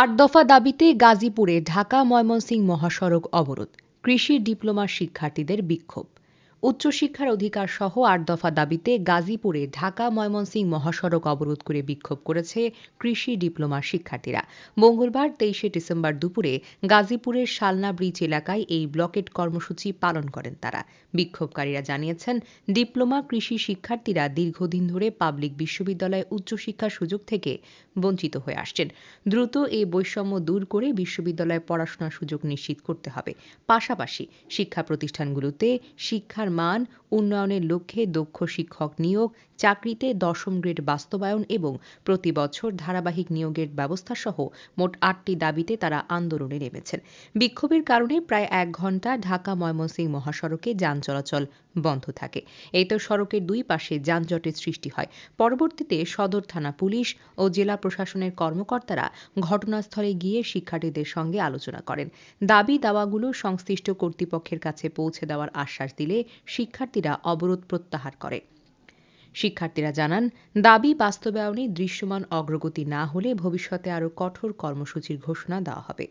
৮ দফা দাবিতে গাজীপুরে ঢাকা ময়মনসিংহ মহাসড়ক অবরোধ, কৃষি ডিপ্লোমা শিক্ষার্থীদের বিক্ষোভ। উচ্চশিক্ষার অধিকার সহ ৮ দফা দাবিতে গাজীপুরে ঢাকা ময়মনসিংহ মহাসড়ক অবরোধ করে বিক্ষোভ করেছে কৃষি ডিপ্লোমার শিক্ষার্থীরা। মঙ্গলবার ২৩শে ডিসেম্বর দুপুরে গাজীপুরের শালনা ব্রিজ এলাকায় এই ব্লকেট কর্মসূচি পালন করেন তারা। বিক্ষোভকারীরা জানিয়েছেন, ডিপ্লোমা কৃষি শিক্ষার্থীরা দীর্ঘদিন ধরে পাবলিক বিশ্ববিদ্যালয়ে উচ্চশিক্ষার সুযোগ থেকে বঞ্চিত হয়ে আসছেন। দ্রুত এই বৈষম্য দূর করে বিশ্ববিদ্যালয়ে পড়াশোনার সুযোগ নিশ্চিত করতে হবে। পাশাপাশি শিক্ষা প্রতিষ্ঠানগুলোতে শিক্ষার মান উন্নয়নের লক্ষ্যে দক্ষ শিক্ষক নিয়োগ, চাকরিতে ১০ম গ্রেড বাস্তবায়ন এবং প্রতি বছর ধারাবাহিক নিয়োগের ব্যবস্থা সহ মোট ৮টি দাবিতে তারা আন্দোলনে নেমেছেন। বিক্ষোভের কারণে প্রায় ১ ঘণ্টা ঢাকা ময়মনসিংহ মহাসড়কে যান চলাচল বন্ধ থাকে। এতে সড়কের দুই পাশে যানজটের সৃষ্টি হয়। পরবর্তীতে সদর থানা পুলিশ ও জেলা প্রশাসনের কর্মকর্তারা ঘটনাস্থলে গিয়ে শিক্ষার্থীদের সঙ্গে আলোচনা করেন। দাবি দাওয়াগুলো সংশ্লিষ্ট কর্তৃপক্ষের কাছে পৌঁছে দেওয়ার আশ্বাস দিলে শিক্ষার্থীরা অবরোধ প্রত্যাহার করে। শিক্ষার্থীরা জানান, দাবি বাস্তবায়নে দৃশ্যমান অগ্রগতি না হলে ভবিষ্যতে আরও কঠোর কর্মসূচির ঘোষণা দেওয়া হবে।